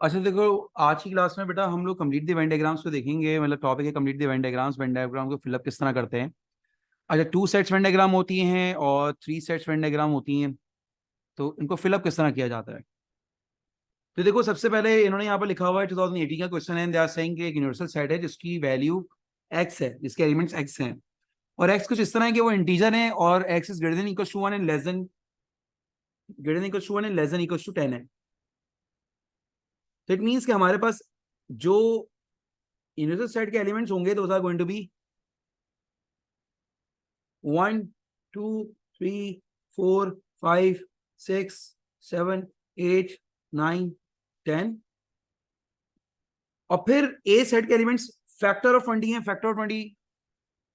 अच्छा देखो, आज की क्लास में बेटा हम लोग कंप्लीट द वेन डायग्राम्स को देखेंगे। मतलब टॉपिक है complete the Venn diagrams. Venn diagram को फिलअप किस तरह करते हैं। अच्छा, 2 सेट्स वेन डायग्राम होती हैं और 3 सेट्स वेन डायग्राम होती हैं। तो इनको फिलअप किस तरह किया जाता है। तो देखो, सबसे पहले इन्होंने यहाँ पर लिखा हुआ है 2018 का क्वेश्चन है। दे आर सेइंग कि एक यूनिवर्सल सेट है जिसकी वैल्यू एक्स है, जिसके एलिमेंट्स एक्स हैं, और एक्स कुछ इस तरह है कि वो इंटीजर है और x is greater than equal to 1 and less than equal to 10 है। तो इट मींस कि हमारे पास जो यूनिवर्सल सेट के एलिमेंट्स होंगे those are going to be 1 2 3 4 5 6 7 8 9 10। और फिर ए सेट के एलिमेंट्स फैक्टर ऑफ 20 है। फैक्टर ऑफ 20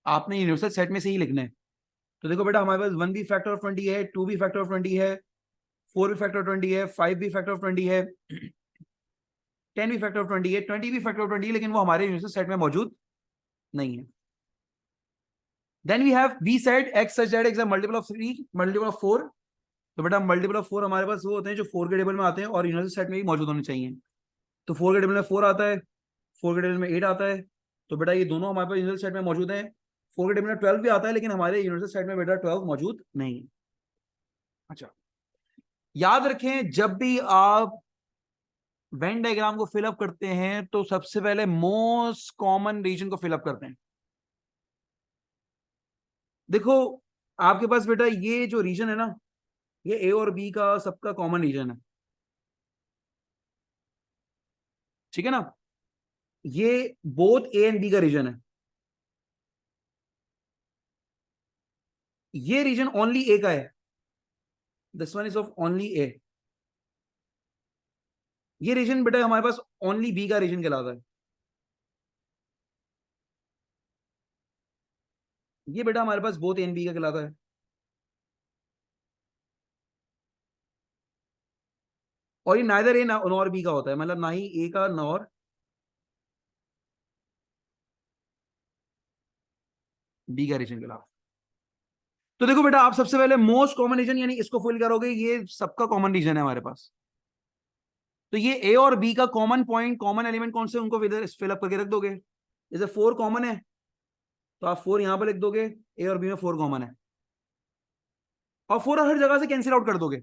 आपने यूनिवर्सल सेट में से ही लिखना है। तो देखो बेटा, हमारे पास 1 भी फैक्टर ऑफ 20 है, 2 भी फैक्टर ऑफ 20 है, 4 भी फैक्टर ऑफ 20 है, 5 भी फैक्टर ऑफ 20 है, 10 भी फैक्टर ऑफ 20 है, 20 भी फैक्टर ऑफ 20 है, लेकिन वो हमारे यूनिवर्सल सेट में मौजूद नहीं है। Then we have B set X such that X a multiple of 3 multiple of 4। तो बेटा मल्टीपल ऑफ 4 हमारे पास वो होते हैं जो 4 के टेबल में आते हैं और यूनिवर्सल सेट में भी मौजूद होने चाहिए। तो 4 के टेबल में 4 आता है, 4 के टेबल में 8 आता है। तो बेटा ये दोनों हमारे पास यूनिवर्सल सेट में मौजूद हैं। 4 के टेबल में 12 भी आता है, लेकिन हमारे यूनिवर्सल सेट में बेटा 12 मौजूद नहीं है। अच्छा, याद रखें जब भी आप वेन डायग्राम को फिलअप करते हैं तो सबसे पहले मोस्ट कॉमन रीजन को फिलअप करते हैं। देखो, आपके पास बेटा ये जो रीजन है ना, ये ए और बी का सबका कॉमन रीजन है, ठीक है ना। ये बोथ ए एंड बी का रीजन है। ये रीजन ओनली ए का है। This one is of only A. ये रीजन बेटा हमारे पास ओनली बी का रीजन कहलाता है। ये बेटा हमारे पास बोथ ए एंड बी का कहलाता है। और ये नाइदर ए नॉर बी का होता है, मतलब ना ही ए का नॉर बी का रीजन कहलाता है। तो देखो बेटा, आप सबसे पहले मोस्ट कॉमन रीजन यानी इसको फिल करोगे, ये सबका कॉमन रीजन है हमारे पास। तो ये ए और बी का कॉमन पॉइंट, कॉमन एलिमेंट कौन से, उनको फिलअप करके रख दोगे। जैसे 4 कॉमन है तो आप 4 यहां पर लिख दोगे, ए और बी में 4 कॉमन है, और 4 हर जगह से कैंसिल आउट कर दोगे,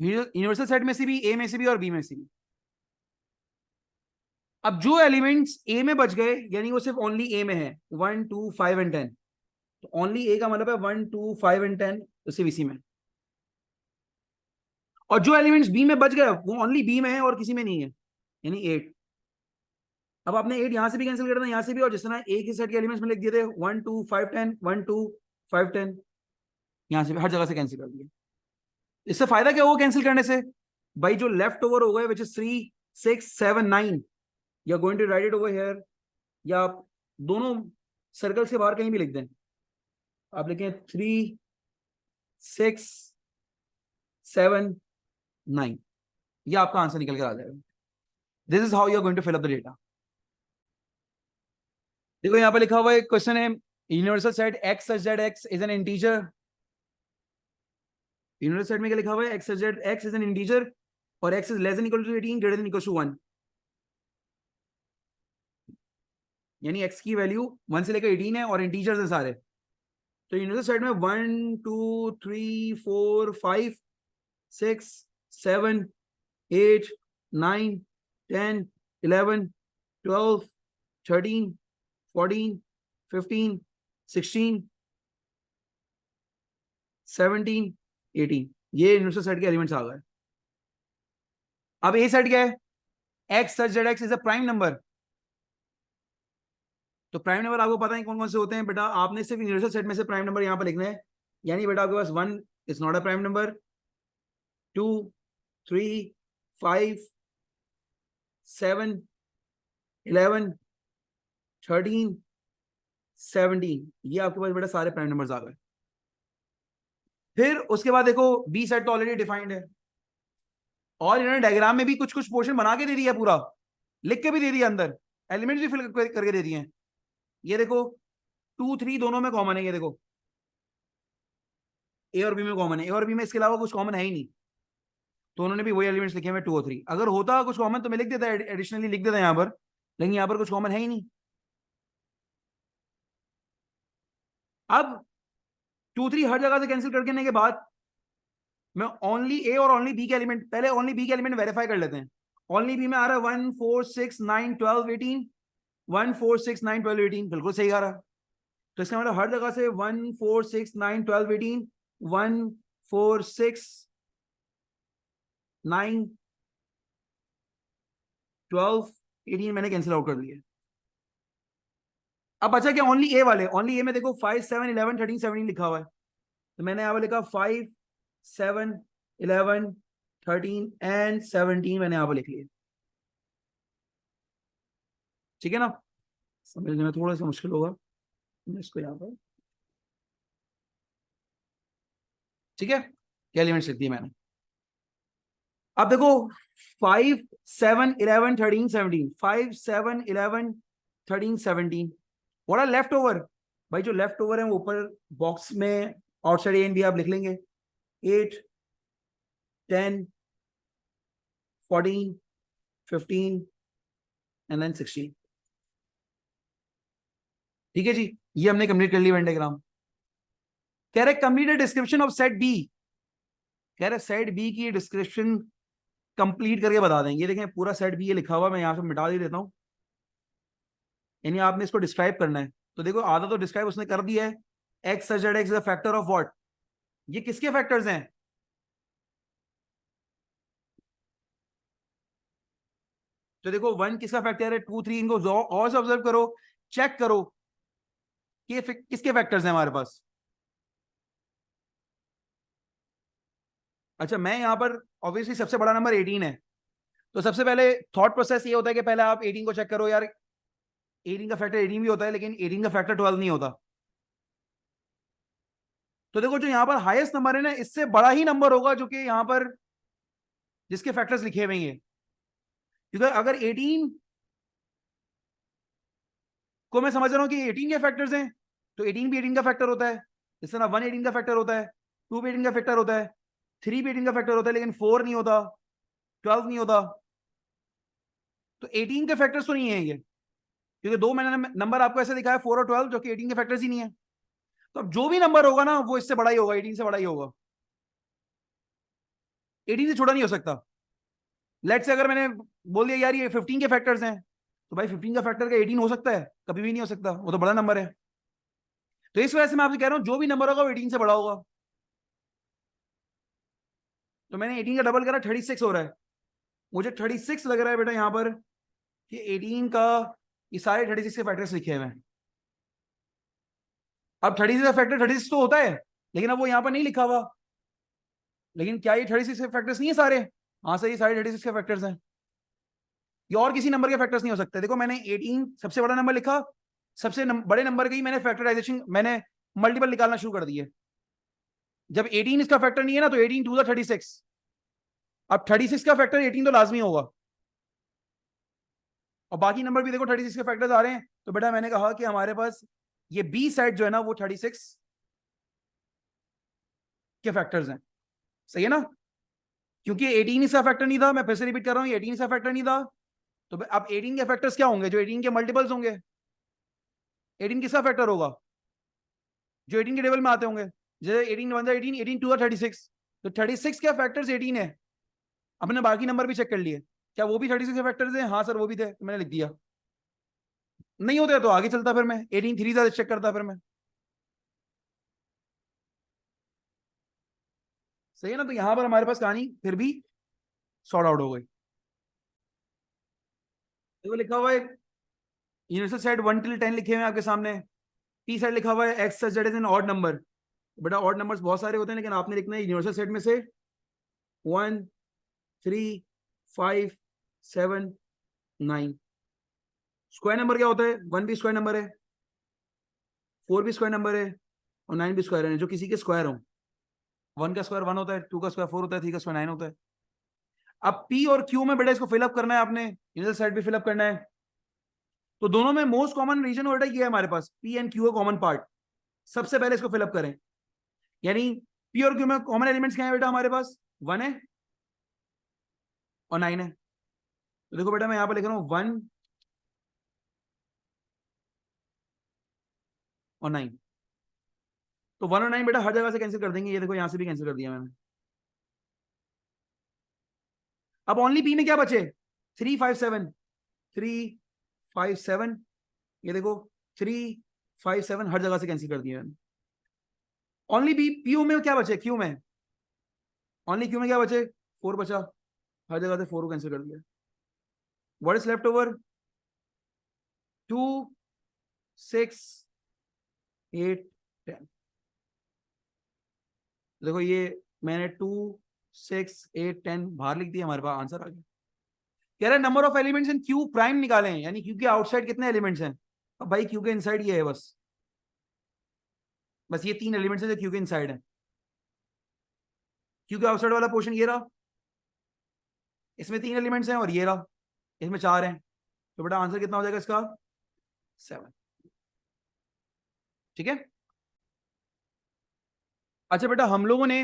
यूनिवर्सल सेट में से भी, ए में से भी और बी में से भी। अब जो एलिमेंट्स ए में बच गए यानी वो सिर्फ ओनली ए में है, 1 2 5 एंड 10। तो ओनली ए का मतलब है 1 2 5 एंड 10, तो सिर्फ इसी में। और जो एलिमेंट्स बी में बच गए वो ओनली बी में है और किसी में नहीं है, यानी 8। अब आपने 8 यहां से भी कैंसिल कर देना, यहां से भी, और जिस तरह एक ही सेट के एलिमेंट्स में लिख दिए थे 1 2 5 10 1 2 5 10, यहां से भी हर जगह से कैंसिल कर दिए। इससे फायदा क्या होगा कैंसिल करने से। भाई जो लेफ्ट ओवर हो गए which is 3 6 7 9, you are going to write it over here, या आप दोनों सर्कल से बाहर कहीं भी लिख दें। आप लिखें 3 6 7 9, ये आपका आंसर निकल कर आ जाएगा। This is how you are going to fill up the data. देखो यहाँ पे लिखा हुआ है, क्वेश्चन है universal set X such that X is an integer. Universal set में क्या लिखा हुआ है, X such that X is an integer और x is less than equal to 18 greater than equal to 1, यानी एक्स की वैल्यू 1 से लेकर 18 है और इंटीजर्स हैं सारे। तो यूनिवर्सल सेट में 1 2 3 4 5 6 7 8 9 10 11 12 13 14 15 16 17 18, ये यूनिवर्सल सेट के एलिमेंट्स आ गए। अब ए सेट क्या है, X such that X is a prime number. तो प्राइम नंबर आपको पता है कौन कौन से होते हैं बेटा, आपने सिर्फ यूनिवर्सल सेट में से प्राइम नंबर यहां पर लिखना है। यानी बेटा आपके पास 1 is not a prime number, 2 3 5 7 11 13 17, ये आपके पास बेटा सारे प्राइम नंबर्स आ गए। फिर उसके बाद देखो बी सेट तो ऑलरेडी डिफाइंड है, और इन्होंने डायग्राम में भी कुछ कुछ पोर्शन बना के दे दिया, पूरा लिख के भी दे दिया, अंदर एलिमेंट्स भी फिल करके दे दिए हैं। ये देखो 2 3 दोनों में कॉमन है, ये देखो ए और बी में कॉमन है, ए और बी में इसके अलावा कुछ कॉमन है ही नहीं। तो उन्होंने भी वही एलिमेंट्स लिखे हुए 2 और 3। अगर होता कुछ कॉमन तो मैं लिख देता, एडिशनली लिख देता यहाँ पर, लेकिन यहाँ पर कुछ कॉमन है ही नहीं। अब 2 3 हर जगह से कैंसिल करने के बाद मैं ओनली ए और ओनली बी के एलिमेंट, पहले ओनली बी के एलिमेंट वेरीफाई कर लेते हैं। ओनली बी में आ रहा है 1 4 6 9 12 18, 1 4 6 9 12 18, बिल्कुल सही आ रहा है। तो इसका मतलब हर जगह से 1 4 6 9 12 18, 1 4 6 9 12 18 मैंने कैंसिल आउट कर दिया। अब बचा क्या, ओनली ए वाले। ओनली ए में देखो 5 7 11 13 17 लिखा हुआ है, तो मैंने यहाँ पर लिखा 5 7 11 13 एंड 17 मैंने यहाँ पर लिख लिया। ठीक है ना, समझने में थोड़ा सा मुश्किल होगा, मैं इसको यहाँ पर, ठीक है, क्या एलिमेंट्स लिख दिए मैंने। अब देखो 5 7 11 13 17, 5 7 11 13 17, व्हाट आर लेफ्ट ओवर। भाई जो लेफ्ट ओवर है वो ऊपर बॉक्स में आउटसाइड ए एंड बी आप लिख लेंगे, 8 10 14 15 एंड देन 16। ठीक है जी, ये हमने कंप्लीट कर लिया वेन डायग्राम। कह रहे complete description of set B, कह रहे सेट बी की डिस्क्रिप्शन कंप्लीट करके बता देंगे। देखें पूरा सेट बी ये लिखा हुआ, मैं यहां से मिटा ही देता हूं, यानी आपने इसको डिस्क्राइब करना है। तो देखो आधा तो डिस्क्राइब उसने कर दिया है, X such that X is a factor of what, ये किसके फैक्टर्स हैं, तो देखो 1 किसका फैक्टर है, 2 3, इनको और से ऑब्जर्व करो, चेक करो कि किसके फैक्टर्स हैं हमारे पास। अच्छा मैं यहां पर ऑब्वियसली सबसे बड़ा नंबर 18 है, तो सबसे पहले थॉट प्रोसेस ये होता है कि पहले आप 18 को चेक करो, यार 18 का फैक्टर 18 भी होता है लेकिन 18 का फैक्टर 12 नहीं होता। तो देखो जो यहां पर हाईएस्ट नंबर है ना, इससे बड़ा ही नंबर होगा जो कि यहां पर जिसके फैक्टर्स लिखे हुए हैं, क्योंकि अगर 18 को मैं समझ रहा हूं कि 18 के फैक्टर्स हैं, तो 18 भी 18 का फैक्टर होता है, इस तरह 1 18 का फैक्टर होता है, 2 भी 18 का फैक्टर होता है, 3 भी 18 का फैक्टर होता है, लेकिन 4 नहीं होता, 12 नहीं होता। तो 18 के फैक्टर्स तो नहीं है ये, क्योंकि दो मैंने नंबर आपको ऐसे दिखाया 4 और 12 जो कि 18 के फैक्टर्स ही नहीं है। तो अब जो भी नंबर होगा ना वो इससे बड़ा ही होगा, 18 से बड़ा ही होगा, 18 से छोटा नहीं हो सकता। लेट्स से अगर मैंने बोल दिया यार ये 15 के फैक्टर्स हैं, तो भाई 15 का फैक्टर का 18 हो सकता है, कभी भी नहीं हो सकता, वो तो बड़ा नंबर है। तो इस वजह से मैं आपसे कह रहा हूं जो भी नंबर होगा वो 18 से बड़ा होगा। तो मैंने 18 का डबल करा, 36 हो रहा है, मुझे 36 लग रहा है बेटा यहाँ पर कि 18 का ये सारे 36 के फैक्टर्स लिखे हुए हैं। अब 36 का फैक्टर 36 तो होता है, लेकिन अब वो यहाँ पर नहीं लिखा हुआ। लेकिन क्या ये 36 के फैक्टर्स नहीं है सारे, हाँ सर ये सारे 36 के फैक्टर्स हैं, ये और किसी नंबर के फैक्टर्स नहीं हो सकते। देखो मैंने 18 सबसे बड़ा नंबर लिखा, सबसे बड़े नंबर का ही मैंने फैक्टराइजेशन, मैंने मल्टीपल निकालना शुरू कर दिए। जब 18 इसका फैक्टर नहीं है ना, तो 18 टू द 36, अब 36 का फैक्टर 18 तो लाजमी होगा, और बाकी नंबर भी देखो 36 के फैक्टर्स आ रहे हैं। तो बेटा मैंने कहा कि हमारे पास ये बी सेट जो है ना वो 36 के फैक्टर्स हैं, सही है ना, क्योंकि 18 इसका फैक्टर नहीं था, मैं फिर से रिपीट कर रहा हूँ, 18 इसका फैक्टर नहीं था। तो अब 18 के फैक्टर्स क्या होंगे, जो 18 के मल्टीपल्स होंगे। 18 किसका फैक्टर होगा, जो 18 के टेबल में आते होंगे, जैसे 18 वन 18, 18 टू 36, तो 36 के फैक्टर्स 18 है। हमने बाकी नंबर भी चेक कर लिए, क्या वो भी 36 के फैक्टर्स हैं, हाँ सर वो भी थे, तो मैंने लिख दिया। नहीं होते तो आगे चलता, फिर मैं 18 3 से चेक करता, फिर मैं, सही है ना। तो यहां पर हमारे पास कहानी फिर भी सॉर्ट आउट हो गई। देखो लिखा हुआ है यूनिवर्सल सेट 1 till 10 लिखे हुए हैं आपके सामने, पी सेट लिखा हुआ है X such that is an odd number. बेटा ऑड नंबर्स बहुत सारे होते हैं, लेकिन आपने लिखना है यूनिवर्सल सेट में से 1 3 5 7 9। स्क्वायर नंबर क्या होता है, 1 भी स्क्वायर नंबर है, 4 भी स्क्वायर नंबर है, और 9 भी स्क्वायर है, जो किसी के स्क्वायर हो। 1 का स्क्वायर 1 होता है, 2 का स्क्वायर 4 होता है, 3 का स्क्वायर 9 होता है। अब पी और क्यू में बेटा इसको फिलअप करना है आपने, यूनिवर्सल सेट भी फिलअप करना है। तो दोनों में मोस्ट कॉमन रीजन बेटा ये है हमारे पास, पी एंड क्यू का कॉमन पार्ट, सबसे पहले इसको फिलअप करें। यानी पी और क्यू में कॉमन एलिमेंट्स क्या है बेटा हमारे पास, 1 है, और 9 है। तो देखो बेटा मैं यहाँ पर लिख रहा हूँ 1 और 9। तो 1 और 9 बेटा हर जगह से कैंसिल कर देंगे, ये देखो यहाँ से भी कैंसिल कर दिया मैंने। अब ओनली पी में क्या बचे, 3 5 7, 3 5 7, ये देखो 3 5 7 हर जगह से कैंसिल कर दिया मैंने। ओनली बी पीयू में क्या बचे, क्यू में, ओनली क्यू में क्या बचे, 4 बचा, हर जगह से 4 को कैंसिल कर दिया। What is left over, 2 6 8 10। देखो ये मैंने 2 6 8 10 बाहर लिख दिया, हमारे पास आंसर आ गया। कह रहा है number of elements in Q prime निकालें, यानी क्यू के आउटसाइड कितने एलिमेंट्स हैं। अब भाई क्यू के इनसाइड ये है, बस ये 3 एलिमेंट्स हैं जो क्यू के इनसाइड है। क्यू के आउटसाइड वाला पोर्शन ये रहा, इसमें 3 एलिमेंट्स हैं, और ये रहा, इसमें 4 हैं। तो बेटा आंसर कितना हो जाएगा इसका, 7। ठीक है। अच्छा बेटा हम लोगों ने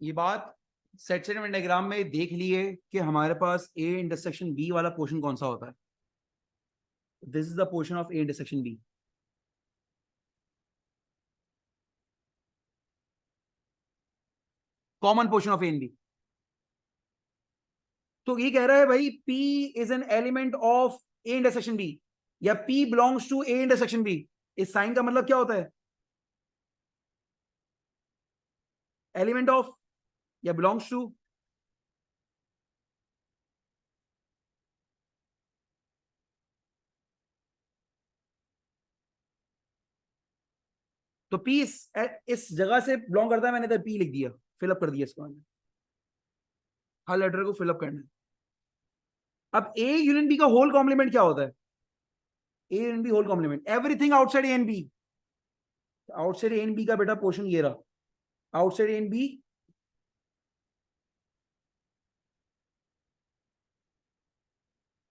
ये बात सेट सेगमेंट डायग्राम में देख ली है कि हमारे पास ए इंटरसेक्शन बी वाला पोर्शन कौन सा होता है। This is the portion of A intersection B. Common portion of A and B. तो ये कह रहा है भाई P is an element of A intersection B, या P belongs to A intersection B. इस साइन का मतलब क्या होता है, एलिमेंट ऑफ या बिलोंग्स टू। तो P इस जगह से बिलोंग करता है, मैंने तो P लिख दिया, फिलअप कर दिया इसको मैंने, हर लेटर को फिलअप करना है। अब ए यूनियन बी का होल कॉम्प्लीमेंट क्या होता है, A union B whole complement everything outside A and B. Outside A and B का बेटा पोर्शन ये रहा, outside A and B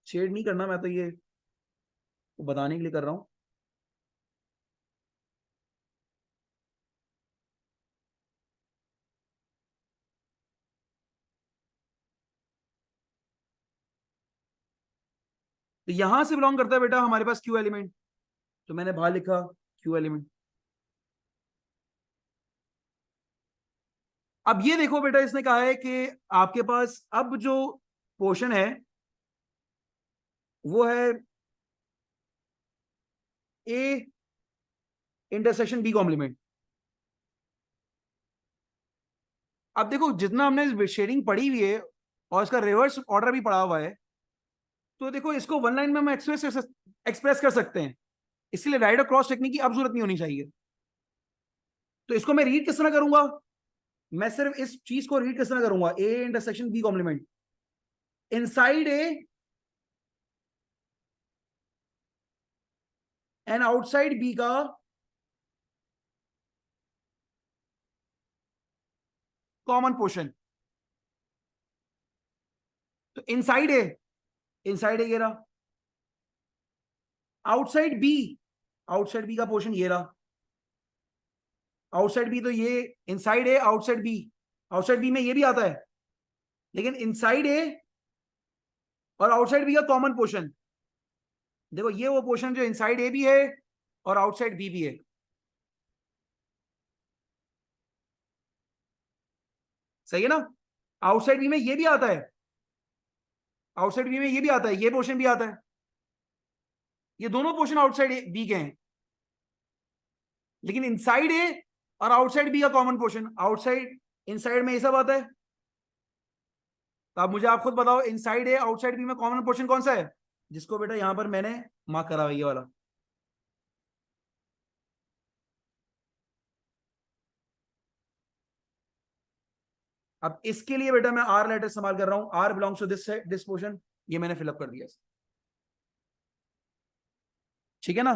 shade नहीं करना, मैं तो ये बताने के लिए कर रहा हूं। तो यहां से बिलोंग करता है बेटा हमारे पास क्यू एलिमेंट, तो मैंने बाहर लिखा क्यू एलिमेंट। अब ये देखो बेटा इसने कहा है कि आपके पास अब जो पोर्शन है वो है ए इंटरसेक्शन बी कॉम्प्लीमेंट। अब देखो जितना हमने शेडिंग पढ़ी हुई है और इसका रिवर्स ऑर्डर भी पढ़ा हुआ है, तो देखो इसको वन लाइन में हम एक्सप्रेस कर सकते हैं, इसलिए राइट और क्रॉस टेक्निक की अब जरूरत नहीं होनी चाहिए। तो इसको मैं रीड किस तरह करूंगा, मैं सिर्फ इस चीज को रीड किस तरह करूंगा, A intersection B complement inside A and outside B का कॉमन पोर्शन। तो इनसाइड ए ये रहा, आउटसाइड बी, आउटसाइड बी का पोर्शन ये रहा, आउटसाइड बी तो ये inside A outside B, outside B में ये भी आता है, लेकिन इनसाइड ए और आउटसाइड बी का कॉमन पोर्शन। देखो ये वो पोर्शन जो इनसाइड ए भी है और आउटसाइड बी भी है। सही है ना, आउटसाइड बी में ये भी आता है, आउटसाइड बी में ये भी आता है, ये पोर्शन भी आता है, ये दोनों पोर्शन आउटसाइड बी के हैं, लेकिन इनसाइड ए और आउटसाइड बी का कॉमन पोर्शन, आउटसाइड इनसाइड में ये सब आता है। तो अब मुझे आप खुद बताओ इनसाइड ए आउटसाइड बी में कॉमन पोर्शन कौन सा है, जिसको बेटा यहां पर मैंने मार्क करा हुआ ये वाला। अब इसके लिए बेटा मैं आर लेटर इस्तेमाल कर रहा हूं, R belongs to this portion, ये मैंने फिलअप कर दिया। ठीक है ना,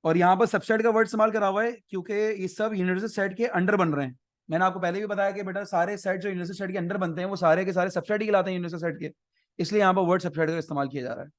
और यहाँ पर सबसेट का वर्ड इस्तेमाल करा हुआ है क्योंकि ये सब यूनिवर्सल सेट के अंडर बन रहे हैं। मैंने आपको पहले भी बताया कि बेटा सारे सेट जो यूनिवर्सल सेट के अंडर बनते हैं वो सारे के सारे सबसेट ही कहलाते हैं यूनिवर्सल सेट के, इसलिए यहाँ पर वर्ड सबसेट का इस्तेमाल किया जा रहा है।